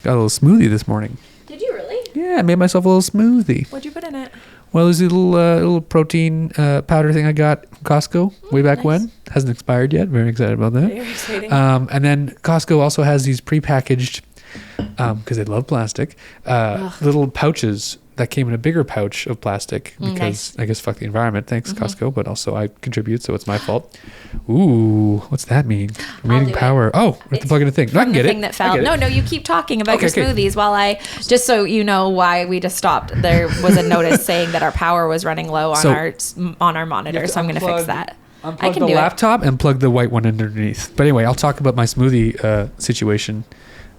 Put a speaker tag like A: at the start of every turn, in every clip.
A: got a little smoothie this morning.
B: Did you really?
A: Yeah, I made myself a little smoothie.
B: What'd you put in it?
A: Well, there's a little protein powder thing I got from Costco way back when. Hasn't expired yet. Very excited about that.
B: Very exciting.
A: And then Costco also has these prepackaged, because they love plastic, little pouches that came in a bigger pouch of plastic because
B: nice.
A: I guess fuck the environment. Thanks, Costco. But also I contribute, so it's my fault. Ooh, what's that mean? Remaining power. Oh, we have to plug in a thing. No, I can get it.
B: Thing that fell. No, you keep talking about your smoothies while I, just so you know why we just stopped. There was a notice saying that our power was running low on our monitor, so I'm going to fix that.
A: Unplug the laptop and plug the white one underneath. But anyway, I'll talk about my smoothie situation.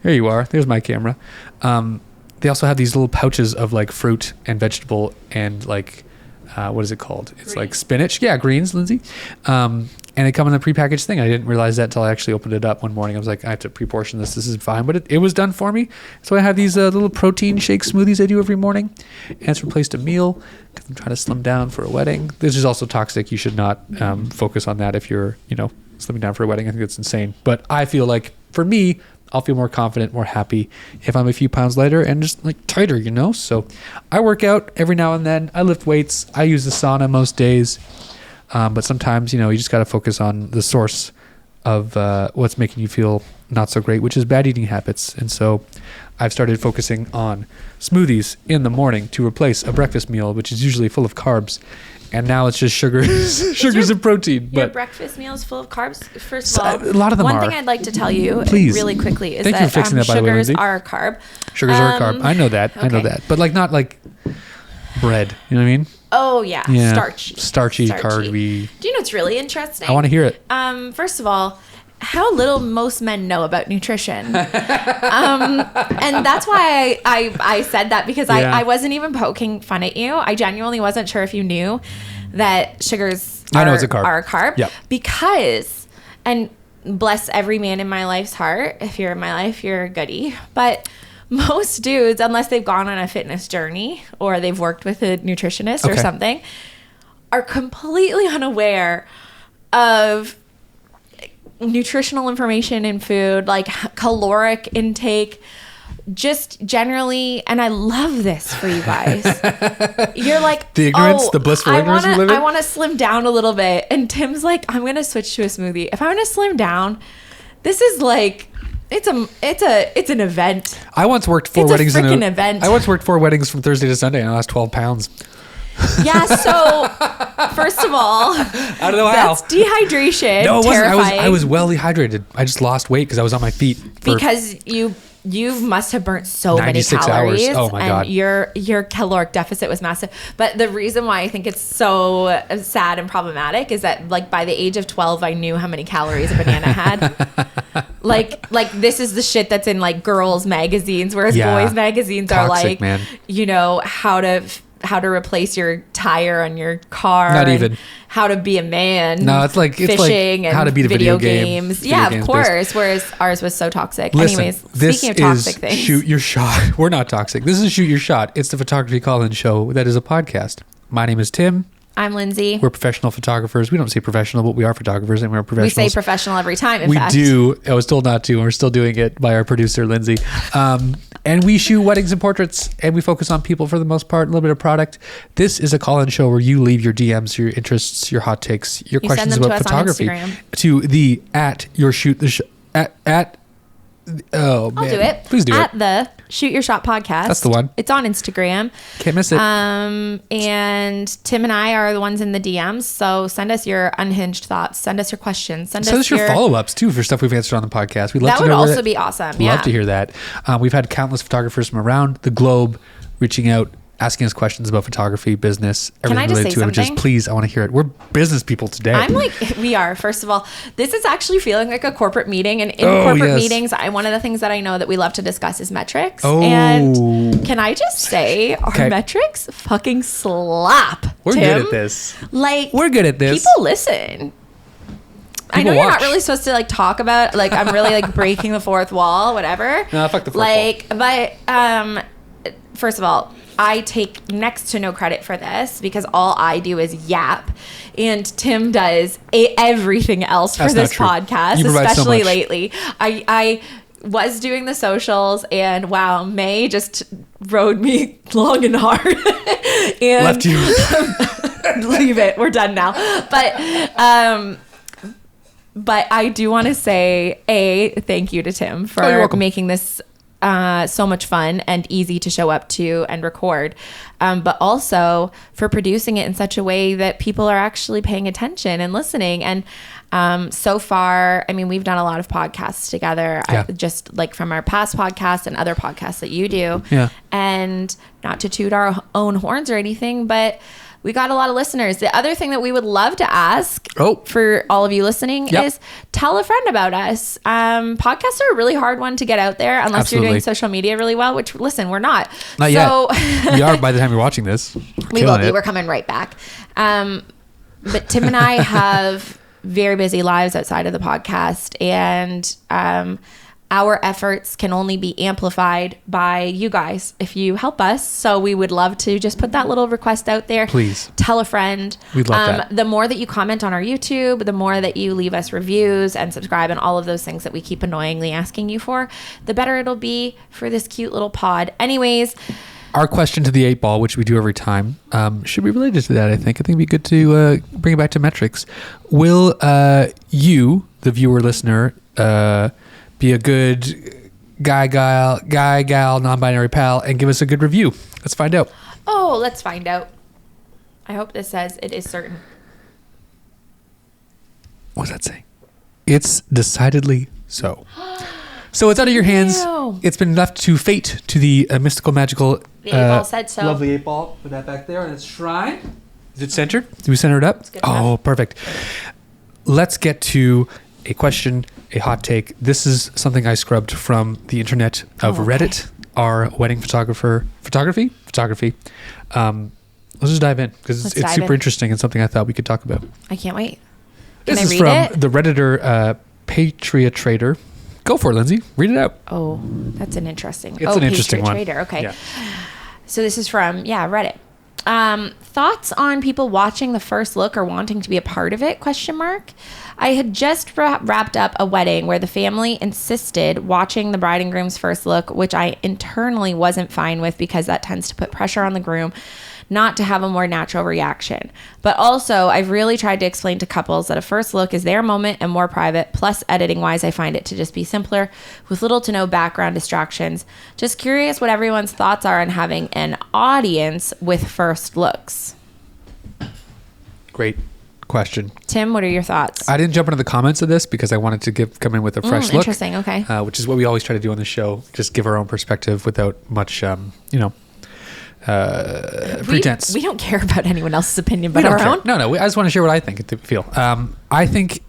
A: There you are. There's my camera. They also have these little pouches of like fruit and vegetable and like, what is it called? It's like spinach. Yeah, greens, Lindsay. And they come in a prepackaged thing. I didn't realize that until I actually opened it up one morning. I was like, I have to pre-portion this. This is fine. But it was done for me. So I have these little protein shake smoothies I do every morning. And it's replaced a meal because I'm trying to slim down for a wedding. This is also toxic. You should not focus on that if you're, slimming down for a wedding. I think that's insane. But I feel like for me, I'll feel more confident, more happy if I'm a few pounds lighter and just like tighter, So I work out every now and then. I lift weights. I use the sauna most days. But sometimes, you just got to focus on the source of what's making you feel not so great, which is bad eating habits. And so I've started focusing on smoothies in the morning to replace a breakfast meal, which is usually full of carbs. And now it's just sugars and protein.
B: Your breakfast meal is full of carbs. First of all,
A: a lot of them
B: one
A: are.
B: thing I'd like to tell you really quickly is
A: that
B: sugars are a carb.
A: Sugars are a carb. I know that. Okay. I know that. But like not like bread. You know what I mean?
B: Oh yeah. Starchy,
A: carby.
B: Do you know what's really interesting?
A: I want to hear it.
B: First of all, how little most men know about nutrition. And that's why I said that, because I wasn't even poking fun at you. I genuinely wasn't sure if you knew that sugars are a carb.
A: Yep.
B: Because, and bless every man in my life's heart, if you're in my life, you're a goodie. But most dudes, unless they've gone on a fitness journey or they've worked with a nutritionist or something, are completely unaware of nutritional information in food, like caloric intake, just generally. And I love this for you guys. You're like,
A: the ignorance, the blissful ignorance we live in.
B: I want to slim down a little bit. And Tim's like, I'm going to switch to a smoothie. If I'm going to slim down, this is like, it's an event.
A: I once worked 4 weddings
B: in an event.
A: I once worked 4 weddings from Thursday to Sunday and I lost 12 pounds.
B: Yeah, so first of all,
A: I don't know how.
B: That's dehydration.
A: No, it wasn't.
B: Terrifying.
A: I was well dehydrated. I just lost weight because I was on my feet.
B: Because you must have burnt so many calories.
A: Hours. Oh my God.
B: Your caloric deficit was massive. But the reason why I think it's so sad and problematic is that like by the age of 12, I knew how many calories a banana had. like this is the shit that's in like girls magazines, whereas boys magazines
A: Toxic,
B: are like,
A: man.
B: How to replace your tire on your car.
A: Not even.
B: How to be a man.
A: No, it's like
B: fishing and
A: how to beat a video game.
B: Yeah, of course. Whereas ours was so toxic.
A: Listen,
B: anyways, speaking of toxic things.
A: Shoot Your Shot. We're not toxic. This is Shoot Your Shot. It's the photography call-in show that is a podcast. My name is Tim.
B: I'm Lindsay.
A: We're professional photographers. We don't say professional, but we are photographers and we're professionals.
B: We say professional every time, in fact.
A: We do. I was told not to, and we're still doing it by our producer, Lindsay. And we shoot weddings and portraits, and we focus on people for the most part, a little bit of product. This is a call-in show where you leave your DMs, your interests, your hot takes, your questions about photography to the
B: I'll do it.
A: Please do
B: at the Shoot Your Shot podcast.
A: That's the one.
B: It's on Instagram.
A: Can't miss it.
B: And Tim and I are the ones in the DMs. So send us your unhinged thoughts. Send us your questions. Send us your
A: follow-ups too for stuff we've answered on the podcast. We'd love
B: that
A: to
B: would
A: know
B: also be awesome. Yeah.
A: Love to hear that. We've had countless photographers from around the globe reaching out, asking us questions about photography, business, everything related to images. Please, I want to hear it. We're business people today.
B: We are. First of all, this is actually feeling like a corporate meeting. And in corporate meetings, one of the things that I know that we love to discuss is metrics.
A: Oh.
B: And can I just say, our metrics fucking slap,
A: We're
B: Tim.
A: good at this.
B: We're
A: good at this.
B: People listen. I know you're not really supposed to talk about I'm really breaking the fourth wall, whatever.
A: No, fuck the fourth wall.
B: But first of all, I take next to no credit for this because all I do is yap, and Tim does everything else for this podcast, especially lately. I was doing the socials, and wow, May just rode me long and hard. And
A: Left you.
B: leave it. We're done now. But I do want to say thank you to Tim for making this so much fun and easy to show up to and record, but also for producing it in such a way that people are actually paying attention and listening. And so far, I mean, we've done a lot of podcasts together, just like from our past podcasts and other podcasts that you do. Yeah. And not to toot our own horns or anything, but we got a lot of listeners. The other thing that we would love to ask for all of you listening is tell a friend about us. Podcasts are a really hard one to get out there unless you're doing social media really well, which, listen, we're not.
A: Not yet. We are by the time you're watching this.
B: We will be. We're coming right back. But Tim and I have very busy lives outside of the podcast, and our efforts can only be amplified by you guys if you help us. So we would love to just put that little request out there.
A: Please.
B: Tell a friend.
A: We'd love that.
B: The more that you comment on our YouTube, the more that you leave us reviews and subscribe and all of those things that we keep annoyingly asking you for, the better it'll be for this cute little pod. Anyways,
A: our question to the 8 Ball, which we do every time, should be related to that, I think. I think it'd be good to bring it back to metrics. Will you, the viewer, listener, be a good guy, gal, non-binary pal, and give us a good review? Let's find out.
B: Oh, let's find out. I hope this says it is certain.
A: What does that say? It's decidedly so. So it's out of your hands.
B: Ew.
A: It's been left to fate, to the mystical, magical...
B: The 8 Ball said so.
A: Lovely 8 Ball. Put that back there in its shrine. Is it centered? Do we center it up?
B: It's good enough.
A: Oh, perfect. Let's get to a question, a hot take. This is something I scrubbed from the internet of Reddit, our wedding photography. Let's just dive in because it's super interesting and something I thought we could talk about.
B: I can't wait.
A: This is from the Redditor Patriot Trader. Go for it, Lindsay. Read it out.
B: Oh, that's an interesting.
A: It's an interesting one.
B: Trader. Okay.
A: Yeah.
B: So this is from Reddit. Thoughts on people watching the first look or wanting to be a part of it? ? I had just wrapped up a wedding where the family insisted watching the bride and groom's first look, which I internally wasn't fine with because that tends to put pressure on the groom not to have a more natural reaction. But also, I've really tried to explain to couples that a first look is their moment and more private, plus editing-wise, I find it to just be simpler with little to no background distractions. Just curious what everyone's thoughts are on having an audience with first looks.
A: Great question.
B: Tim, what are your thoughts?
A: I didn't jump into the comments of this because I wanted to come in with a fresh look.
B: Interesting, okay.
A: Which is what we always try to do on the show, just give our own perspective without much, pretense.
B: We don't care about anyone else's opinion but our own.
A: No. I just want to share what I think and feel. I think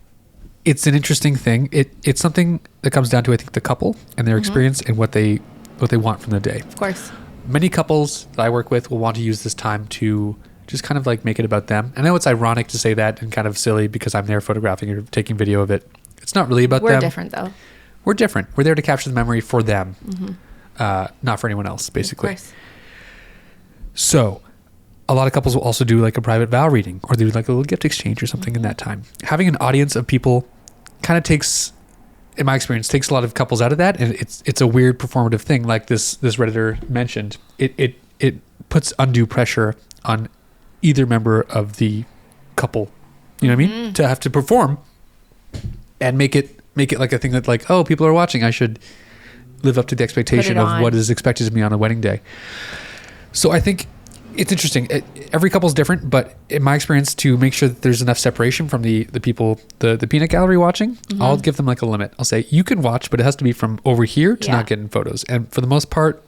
A: it's an interesting thing. It's something that comes down to, I think, the couple and their experience and what they want from the day.
B: Of course.
A: Many couples that I work with will want to use this time to just kind of like make it about them. I know it's ironic to say that and kind of silly because I'm there photographing or taking video of it. It's not really about them.
B: We're different, though.
A: We're different. We're there to capture the memory for them, not for anyone else, basically.
B: Of course.
A: So a lot of couples will also do like a private vow reading or do like a little gift exchange or something in that time. Having an audience of people kind of takes, in my experience, takes a lot of couples out of that. And it's a weird performative thing. Like this Redditor mentioned, it puts undue pressure on either member of the couple, you know what I mean? To have to perform and make it like a thing that like, oh, people are watching. I should live up to the expectation of what is expected of me on a wedding day. So I think it's interesting. Every couple's different, but in my experience, to make sure that there's enough separation from the people, the peanut gallery watching, I'll give them like a limit. I'll say, you can watch, but it has to be from over here to not get in photos. And for the most part,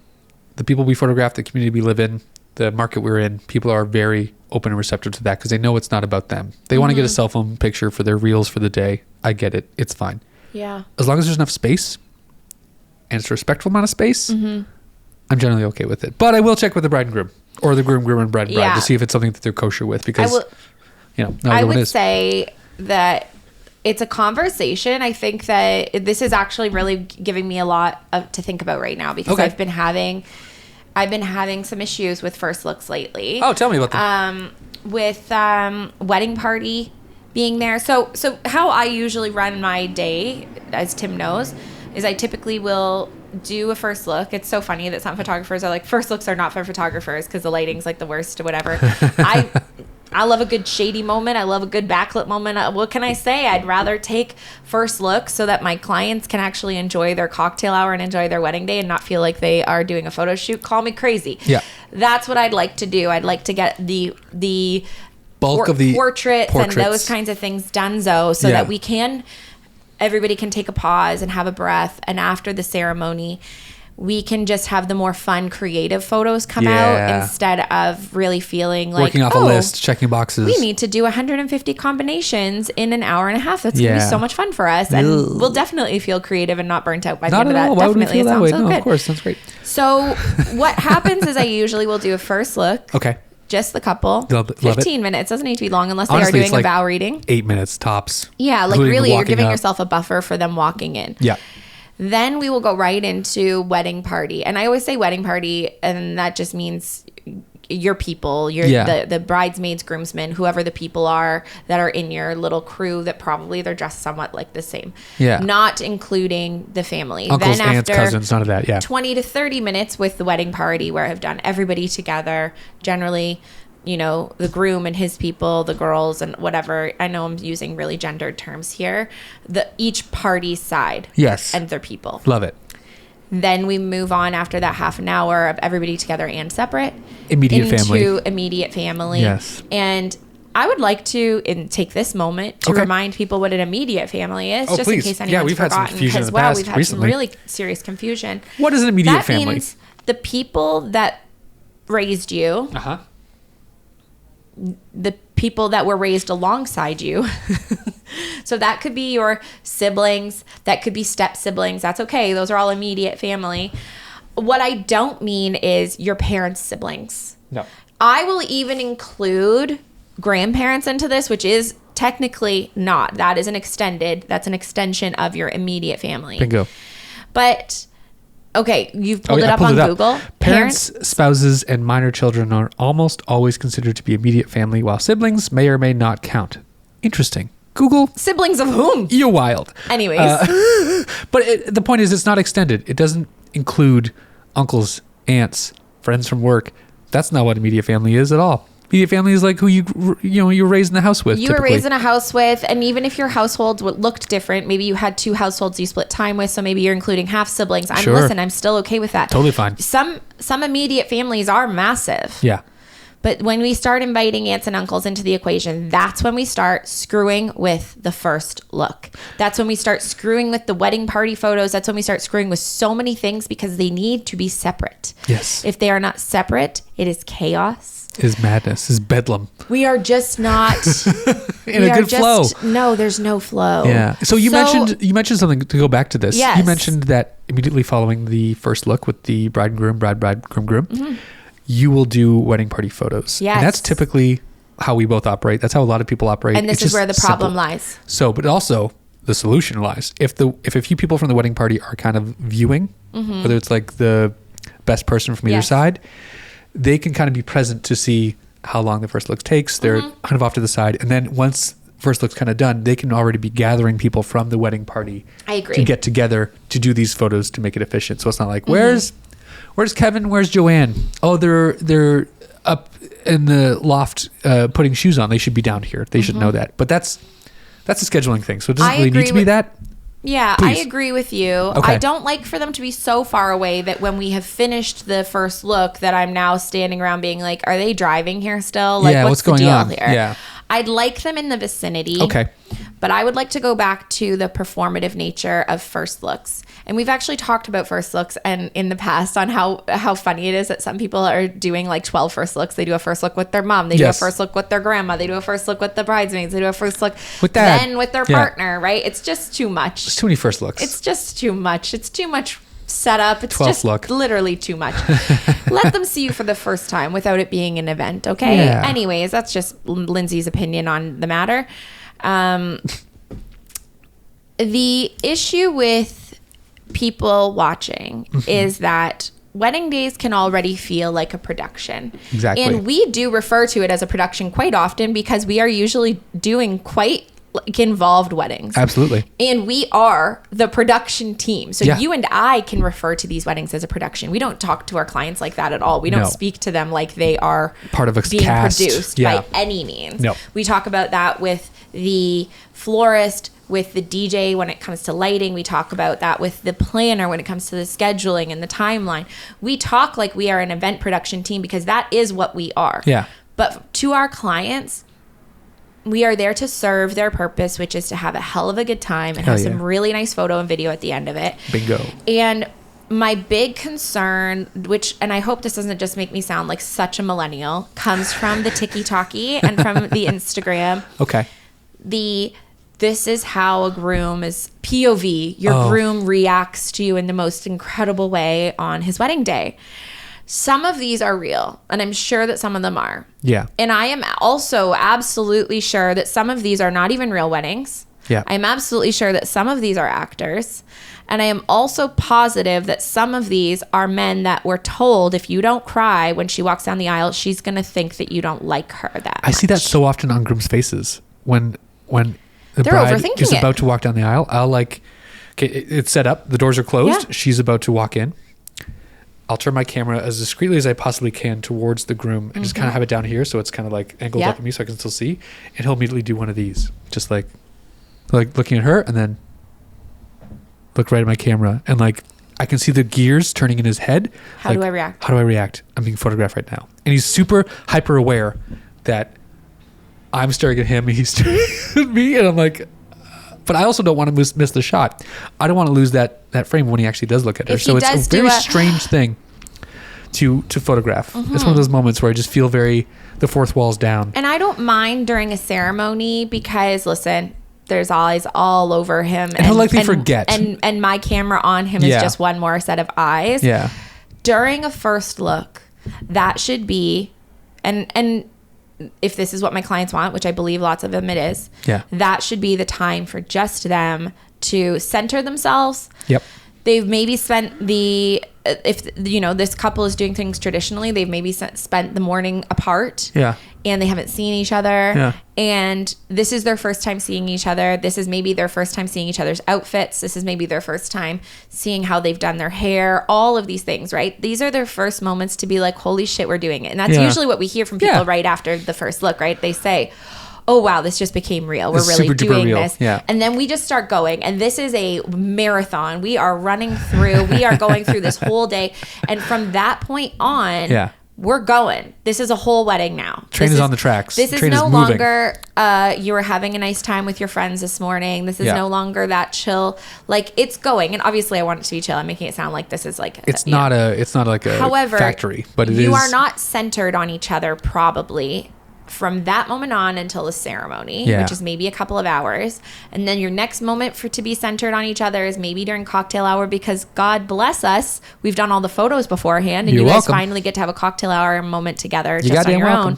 A: the people we photograph, the community we live in, the market we're in, people are very open and receptive to that because they know it's not about them. They want to get a cell phone picture for their reels for the day. I get it. It's fine.
B: Yeah.
A: As long as there's enough space and it's a respectful amount of space, I'm generally okay with it. But I will check with the bride and groom or the groom and bride to see if it's something that they're kosher with because,
B: I would say that it's a conversation. I think that this is actually really giving me a lot to think about right now because I've been having some issues with first looks lately.
A: Oh, tell me about that.
B: With wedding party being there. So how I usually run my day, as Tim knows, is I typically will do a first look. It's so funny that some photographers are like, first looks are not for photographers because the lighting's like the worst or whatever. I love a good shady moment. I love a good backlit moment. What can I say? I'd rather take first look so that my clients can actually enjoy their cocktail hour and enjoy their wedding day and not feel like they are doing a photo shoot. Call me crazy.
A: Yeah.
B: That's what I'd like to do. I'd like to get the
A: bulk of the
B: portraits and those kinds of things done so that everybody can take a pause and have a breath. And after the ceremony, we can just have the more fun, creative photos come out instead of really feeling like
A: working off a list, checking boxes.
B: We need to do 150 combinations in an hour and a half. That's going to be so much fun for us. And we'll definitely feel creative and not burnt out by the end of that.
A: Why would we
B: Definitely.
A: feel that way? No,
B: good.
A: of course. Sounds great.
B: So what happens is I usually will do a first look.
A: Okay.
B: Just the couple.
A: Love
B: 15 minutes. Doesn't need to be long unless
A: Honestly,
B: they are doing
A: like
B: a vow reading.
A: 8 minutes tops.
B: Yeah, like really you're giving yourself a buffer for them walking in.
A: Yeah.
B: Then we will go right into wedding party. And I always say wedding party, and that just means your people, the bridesmaids, groomsmen, whoever the people are that are in your little crew that probably they're dressed somewhat like the same.
A: Yeah.
B: Not including the family.
A: Uncles,
B: then
A: aunts, cousins, none of that. Yeah.
B: 20 to 30 minutes with the wedding party where I've done everybody together. Generally, the groom and his people, the girls and whatever. I know I'm using really gendered terms here. Each party's side.
A: Yes.
B: And their people.
A: Love it.
B: Then we move on after that half an hour of everybody together and separate.
A: Immediate family.
B: Into immediate family.
A: Yes.
B: And I would like to take this moment to remind people what an immediate family is, just
A: please.
B: In case anyone's
A: we've had some confusion in the past
B: we've had
A: recently.
B: some really serious confusion.
A: What is an immediate family?
B: That means the people that raised you.
A: Uh-huh.
B: The people that were raised alongside you. So that could be your siblings. That could be step siblings. That's okay. Those are all immediate family. What I don't mean is your parents' siblings.
A: No.
B: I will even include grandparents into this, which is technically not. That's an extension of your immediate family.
A: Bingo.
B: But okay, you've pulled it up on Google.
A: Parents, spouses, and minor children are almost always considered to be immediate family, while siblings may or may not count. Interesting. Google.
B: Siblings of whom?
A: You're wild.
B: Anyways.
A: But the point is, it's not extended. It doesn't include uncles, aunts, friends from work. That's not what immediate family is at all. Immediate family is like who you were raised in the house with.
B: You were raised in a house with, and even if your household looked different, maybe you had two households you split time with, so maybe you're including half siblings. I'm still okay with that.
A: Totally fine.
B: Some immediate families are massive.
A: Yeah.
B: But when we start inviting aunts and uncles into the equation, that's when we start screwing with the first look. That's when we start screwing with the wedding party photos. That's when we start screwing with so many things because they need to be separate.
A: Yes.
B: If they are not separate, it is chaos.
A: Is madness, is bedlam.
B: We are just not
A: in a good flow.
B: No, there's no flow.
A: Yeah. So you mentioned something to go back to this.
B: Yes.
A: You mentioned that immediately following the first look with the bride and groom, bride, groom,
B: mm-hmm.
A: you will do wedding party photos.
B: Yes.
A: And that's typically how we both operate. That's how a lot of people operate.
B: And this is where the problem lies.
A: So, but also the solution lies. If a few people from the wedding party are kind of viewing,
B: mm-hmm.
A: whether it's like the best person from either side, they can kind of be present to see how long the first look takes. They're
B: mm-hmm.
A: kind of off to the side. And then once first look's kind of done, they can already be gathering people from the wedding party to get together to do these photos to make it efficient. So it's not like,
B: mm-hmm.
A: where's Kevin? Where's Joanne? Oh, they're up in the loft putting shoes on. They should be down here. They should know that. But that's a scheduling thing. So it doesn't really need to be that.
B: Yeah,
A: Please.
B: I agree with you.
A: Okay.
B: I don't like for them to be so far away that when we have finished the first look that I'm now standing around being like, are they driving here still? Like, what's the
A: going
B: deal
A: on
B: here?
A: Yeah.
B: I'd like them in the vicinity.
A: Okay.
B: But I would like to go back to the performative nature of first looks. And we've actually talked about first looks and in the past on how funny it is that some people are doing like 12 first looks. They do a first look with their mom. They do a first look with their grandma. They do a first look with the bridesmaids. They do a first look
A: with dad.
B: Then with their partner, right? It's just too much.
A: It's too many first looks.
B: It's just too much. It's too much setup. It's just
A: look.
B: Literally too much. Let them see you for the first time without it being an event, okay?
A: Yeah.
B: Anyways, that's just Lindsay's opinion on the matter. The issue with people watching
A: mm-hmm.
B: is that wedding days can already feel like a production.
A: Exactly.
B: And we do refer to it as a production quite often because we are usually doing quite like involved weddings.
A: Absolutely.
B: And we are the production team. So
A: Yeah.
B: you and I can refer to these weddings as a production. We don't talk to our clients like that at all. We don't
A: No.
B: speak to them like they are
A: Part of a
B: being
A: cast.
B: produced
A: Yeah.
B: by any means.
A: No.
B: We talk about that with the florist, with the DJ when it comes to lighting. We talk about that with the planner when it comes to the scheduling and the timeline. We talk like we are an event production team because that is what we are.
A: Yeah.
B: But to our clients, we are there to serve their purpose, which is to have a hell of a good time and
A: Hell
B: have
A: yeah.
B: some really nice photo and video at the end of it.
A: Bingo.
B: And my big concern, and I hope this doesn't just make me sound like such a millennial, comes from the TikTok and from the Instagram.
A: Okay.
B: This is how a groom is POV. Your groom reacts to you in the most incredible way on his wedding day. Some of these are real, and I'm sure that some of them are.
A: Yeah.
B: And I am also absolutely sure that some of these are not even real weddings.
A: Yeah.
B: I'm absolutely sure that some of these are actors. And I am also positive that some of these are men that were told if you don't cry when she walks down the aisle, she's going to think that you don't like her that
A: I see that
B: much.
A: so often on grooms' faces when the
B: They're
A: bride
B: overthinking
A: is
B: it.
A: about to walk down the aisle. I'll okay, it's set up. The doors are closed.
B: Yeah.
A: She's about to walk in. I'll turn my camera as discreetly as I possibly can towards the groom and just kind of have it down here so it's kind of like angled
B: Yep.
A: up at me so I can still see. And he'll immediately do one of these, just like looking at her and then look right at my camera and like I can see the gears turning in his head.
B: How
A: Like,
B: do I react?
A: How do I react? I'm being photographed right now, and he's super hyper aware that I'm staring at him and he's staring at me, and I'm like. But I also don't want to miss the shot. I don't want to lose that frame when he actually does look at her.
B: If
A: So
B: he
A: it's
B: does
A: a
B: do
A: very
B: a-
A: strange thing to photograph.
B: Mm-hmm.
A: It's one of those moments where I just feel the fourth wall's down.
B: And I don't mind during a ceremony because, listen, there's eyes all over him. And
A: he'll likely forget.
B: And my camera on him
A: Yeah.
B: is just one more set of eyes.
A: Yeah.
B: During a first look, that should be, and if this is what my clients want, which I believe lots of them it is,
A: Yeah.
B: that should be the time for just them to center themselves.
A: Yep.
B: They've maybe spent if this couple is doing things traditionally, they've maybe spent the morning apart.
A: Yeah.
B: And they haven't seen each other.
A: Yeah.
B: And this is their first time seeing each other. This is maybe their first time seeing each other's outfits. This is maybe their first time seeing how they've done their hair, all of these things, right? These are their first moments to be like, holy shit, we're doing it. And that's
A: Yeah.
B: usually what we hear from people
A: Yeah.
B: right after the first look, right? They say, oh, wow, this just became real. We're
A: It's
B: really
A: super duper
B: doing
A: real.
B: this.
A: Yeah.
B: And then we just start going. And this is a marathon. We are running through, we are going through this whole day. And from that point on,
A: Yeah.
B: we're going. This is a whole wedding now.
A: Train
B: This
A: is on the tracks.
B: This is
A: Train is
B: no
A: moving.
B: longer you were having a nice time with your friends this morning. This is
A: Yeah.
B: no longer that chill. Like it's going. And obviously I want it to be chill. I'm making it sound like this is like
A: It's
B: you know.
A: not like a
B: However,
A: factory, but it is.
B: you are not centered on each other probably from that moment on until the ceremony,
A: Yeah.
B: which is maybe a couple of hours. And then your next moment to be centered on each other is maybe during cocktail hour because God bless us, we've done all the photos beforehand and
A: You're
B: you guys
A: welcome.
B: finally get to have a cocktail hour moment together
A: You
B: just on
A: goddamn
B: your
A: welcome.
B: own.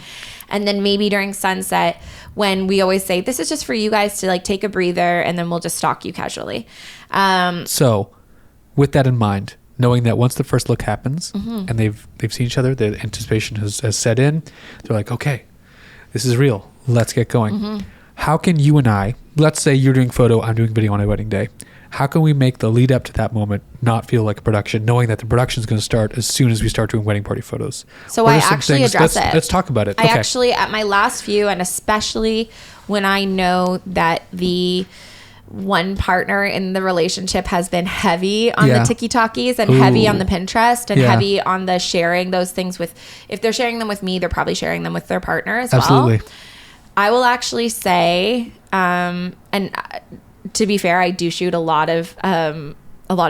B: And then maybe during sunset when we always say, this is just for you guys to like take a breather and then we'll just stalk you casually.
A: So, with that in mind, knowing that once the first look happens
B: Mm-hmm.
A: and they've seen each other, the anticipation has set in, they're like, okay, this is real. Let's get going.
B: Mm-hmm.
A: How can you and I, let's say you're doing photo, I'm doing video on my wedding day. How can we make the lead up to that moment not feel like a production, knowing that the production is going to start as soon as we start doing wedding party photos?
B: So
A: What
B: I
A: are some
B: actually
A: things-
B: address
A: let's,
B: it.
A: Let's talk about it.
B: I
A: Okay.
B: actually, at my last few, and especially when I know that the one partner in the relationship has been heavy on
A: Yeah.
B: the TikTokies and heavy
A: Ooh.
B: on the Pinterest and
A: Yeah.
B: heavy on the sharing those things with, if they're sharing them with me, they're probably sharing them with their partner as
A: Absolutely.
B: well. I will actually say, to be fair, I do shoot a lot of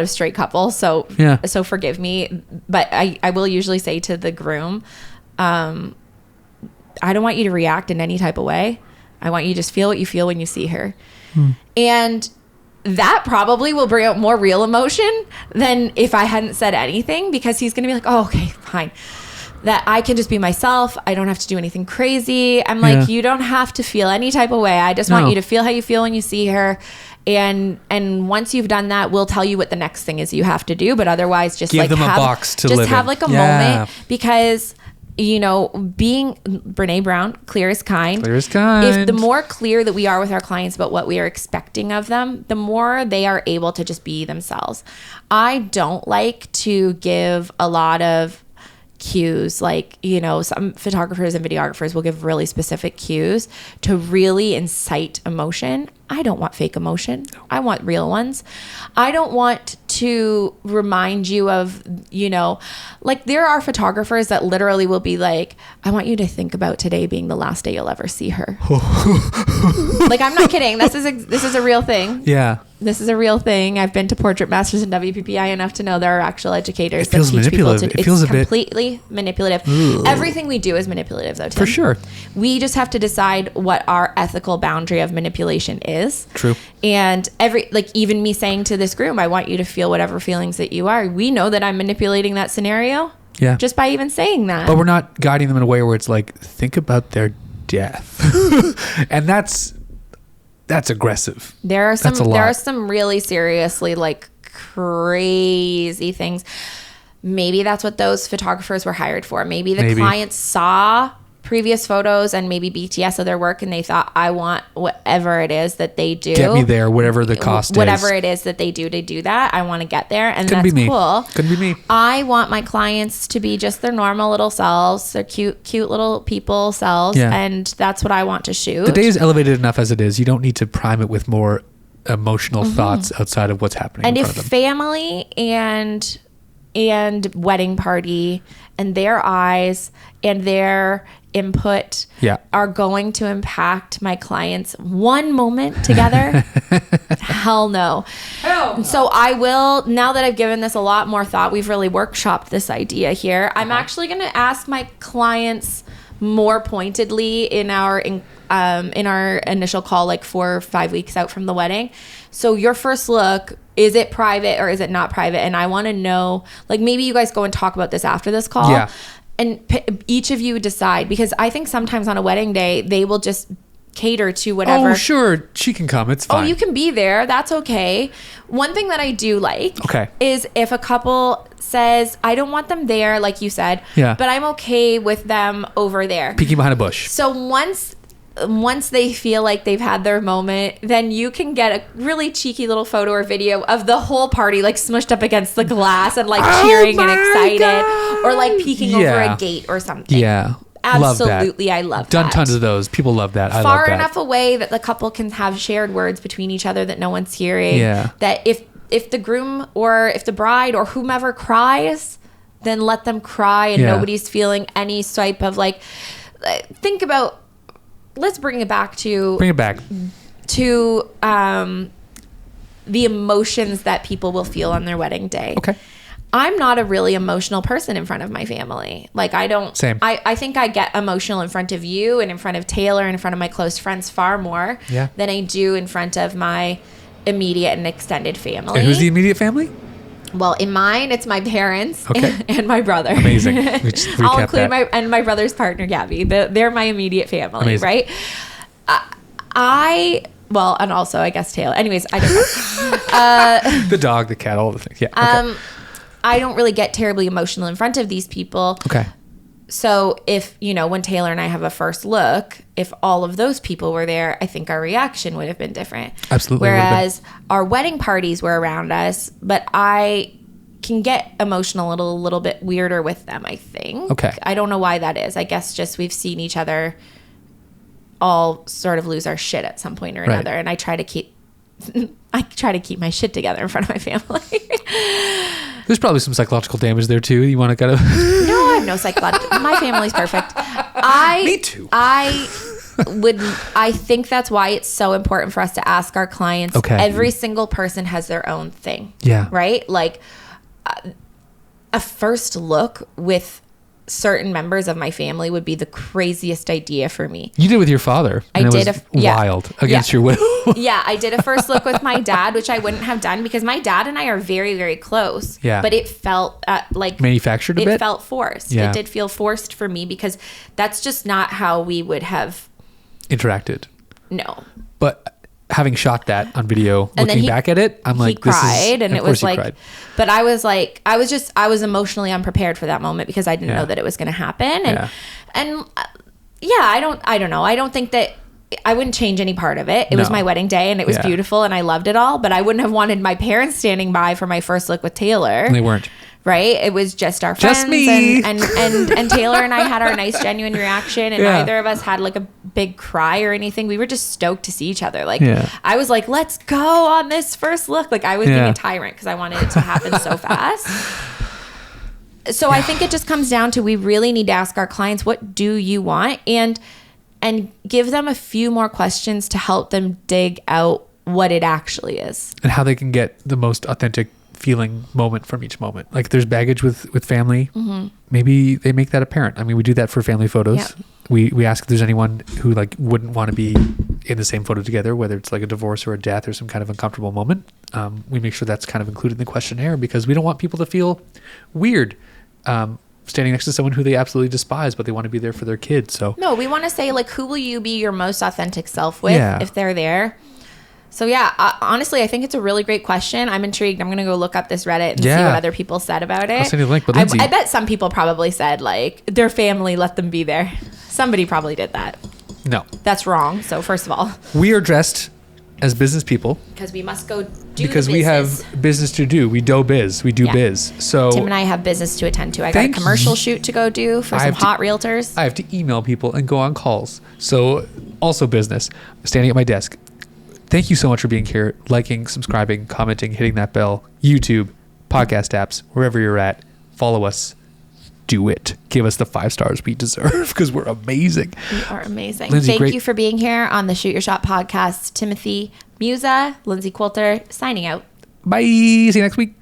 B: straight couples, so
A: Yeah.
B: so forgive me, but I will usually say to the groom, I don't want you to react in any type of way. I want you to just feel what you feel when you see her. And that probably will bring out more real emotion than if I hadn't said anything, because he's going to be like, oh, okay, fine. That I can just be myself. I don't have to do anything crazy. I'm like,
A: Yeah.
B: you don't have to feel any type of way. I just
A: No.
B: want you to feel how you feel when you see her. And once you've done that, we'll tell you what the next thing is you have to do. But otherwise, just
A: Give
B: like
A: them a
B: have,
A: box to
B: just
A: live
B: have
A: in.
B: like a
A: Yeah.
B: moment, because you know, being Brene Brown, clear as kind.
A: Clear as kind.
B: If the more clear that we are with our clients about what we are expecting of them, the more they are able to just be themselves. I don't like to give a lot of cues, like, you know, some photographers and videographers will give really specific cues to really incite emotion. I don't want fake emotion. I want real ones. I don't want to remind you of, you know, like there are photographers that literally will be like, I want you to think about today being the last day you'll ever see her. Like, I'm not kidding. This is a real thing.
A: Yeah.
B: This is a real thing. I've been to Portrait Masters and WPPI enough to know there are actual educators
A: It feels
B: that teach people
A: manipulative.
B: to.
A: It feels a bit
B: completely manipulative.
A: Ugh.
B: Everything we do is manipulative, though, Tim.
A: For sure.
B: We just have to decide what our ethical boundary of manipulation is.
A: True.
B: And even me saying to this group, I want you to feel whatever feelings that you are. We know that I'm manipulating that scenario.
A: Yeah.
B: Just by even saying that.
A: But we're not guiding them in a way where it's like, think about their death. And that's aggressive.
B: There are
A: That's a lot.
B: some really seriously like crazy things. Maybe that's what those photographers were hired for. Maybe the clients saw previous photos and maybe BTS of their work and they thought, I want whatever it is that they do.
A: Get me there, whatever the cost
B: whatever
A: is.
B: it is that they do to do that. I want to get there. And
A: Couldn't
B: that's
A: be me.
B: cool.
A: Couldn't be me.
B: I want my clients to be just their normal little selves, their cute little people selves.
A: Yeah.
B: And that's what I want to shoot.
A: The day is elevated enough as it is. You don't need to prime it with more emotional thoughts outside of what's happening
B: And
A: in
B: if
A: front of them.
B: family and wedding party and their eyes and their input are going to impact my clients one moment together, hell no. So I will, now that I've given this a lot more thought, we've really workshopped this idea here. I'm actually going to ask my clients more pointedly in our initial call, like 4 or 5 weeks out from the wedding. So your first look, is it private or is it not private? And I want to know, like, maybe you guys go and talk about this after this call.
A: Yeah.
B: And each of you decide, because I think sometimes on a wedding day, they will just cater to whatever.
A: Oh, sure. She can come. It's fine.
B: Oh, you can be there. That's okay. One thing that I do like is if a couple says, I don't want them there, like you said, but I'm okay with them over there.
A: Peeking behind a bush.
B: So once they feel like they've had their moment, then you can get a really cheeky little photo or video of the whole party like smushed up against the glass and like cheering and excited, or like peeking over a gate or something.
A: Yeah.
B: Absolutely. I love that.
A: Done tons of those. People love that. I love
B: Far
A: that.
B: enough away that the couple can have shared words between each other that no one's hearing.
A: Yeah.
B: That if the groom or if the bride or whomever cries, then let them cry and nobody's feeling any type of like, think about, let's bring it back to the emotions that people will feel on their wedding day.
A: Okay.
B: I'm not a really emotional person in front of my family. Like I don't.
A: Same.
B: I think I get emotional in front of you and in front of Taylor and in front of my close friends far more than I do in front of my immediate and extended family.
A: And who's the immediate family?
B: Well, in mine, it's my parents and my brother.
A: Amazing.
B: I'll include my brother's partner, Gabby. They're my immediate family,
A: Amazing.
B: right? And also, I guess, Taylor. Anyways, I don't know.
A: The dog, the cat, all the things. Yeah. Okay.
B: I don't really get terribly emotional in front of these people.
A: Okay.
B: So if, when Taylor and I have a first look, if all of those people were there, I think our reaction would have been different.
A: Absolutely.
B: Whereas our wedding parties were around us, but I can get emotional a little bit weirder with them, I think.
A: Okay.
B: I don't know why that is. I guess just we've seen each other all sort of lose our shit at some point or another. And I try to keep my shit together in front of my family.
A: There's probably some psychological damage there too. You want to
B: No, I have no psychological. My family's perfect.
A: Me too.
B: I think that's why it's so important for us to ask our clients.
A: Okay.
B: Every single person has their own thing.
A: Yeah.
B: Right? Like a first look with certain members of my family would be the craziest idea for me.
A: You did with your father. And it was wild against your will.
B: Yeah, I did a first look with my dad, which I wouldn't have done because my dad and I are very, very close.
A: Yeah.
B: But it felt like
A: manufactured a bit.
B: It felt forced.
A: Yeah.
B: It did feel forced for me because that's just not how we would have
A: interacted.
B: No.
A: But having shot that on video,
B: And then
A: looking back at it, I'm like,
B: he cried, and
A: of
B: it
A: course
B: was
A: he
B: like,
A: cried.
B: but I was emotionally unprepared for that moment because I didn't
A: Yeah.
B: know that it was going to happen. And,
A: Yeah.
B: I don't know. I don't think that I wouldn't change any part of it. It was
A: No.
B: my wedding day and it was
A: Yeah.
B: beautiful and I loved it all, but I wouldn't have wanted my parents standing by for my first look with Taylor.
A: They weren't.
B: Right? It was just our friends.
A: Just me.
B: And Taylor and I had our nice genuine reaction, and
A: Yeah.
B: neither of us had like a big cry or anything. We were just stoked to see each other. Like
A: Yeah.
B: I was like, let's go on this first look. Like I was being
A: Yeah.
B: a tyrant because I wanted it to happen so fast. So I think it just comes down to, we really need to ask our clients, what do you want? And give them a few more questions to help them dig out what it actually is.
A: And how they can get the most authentic feeling moment from each moment. Like there's baggage with family.
B: Mm-hmm.
A: Maybe they make that apparent. I mean, we do that for family photos.
B: Yeah.
A: We ask if there's anyone who like wouldn't want to be in the same photo together, whether it's like a divorce or a death or some kind of uncomfortable moment. We make sure that's kind of included in the questionnaire because we don't want people to feel weird standing next to someone who they absolutely despise, but they want to be there for their kids. So
B: No, we want to say, like, who will you be your most authentic self with
A: Yeah.
B: if they're there? So yeah, honestly, I think it's a really great question. I'm intrigued. I'm going to go look up this Reddit and see
A: Yeah.
B: what other people said about it.
A: I'll send you the link, but Lindsay-
B: I bet some people probably said, like, their family let them be there. Somebody probably did that.
A: no,
B: That's wrong. So first of all,
A: we are dressed as business people
B: because we must go do
A: because
B: the
A: we
B: business.
A: have business to do. We do biz. We do
B: Yeah.
A: biz. So
B: Tim and I have business to attend to. I got a
A: Thank
B: commercial
A: you.
B: shoot to go do for
A: I
B: some
A: have to-
B: hot realtors.
A: I have to email people and go on calls. So also business, standing at my desk. Thank you so much for being here, liking, subscribing, commenting, hitting that bell, YouTube, podcast apps, wherever you're at. Follow us. Do it. Give us the 5 stars we deserve because we're amazing.
B: You are amazing.
A: Lindsay,
B: Thank
A: great-
B: you for being here on the Shoot Your Shot podcast. Timothy Musa, Lindsay Coulter, signing out.
A: Bye. See you next week.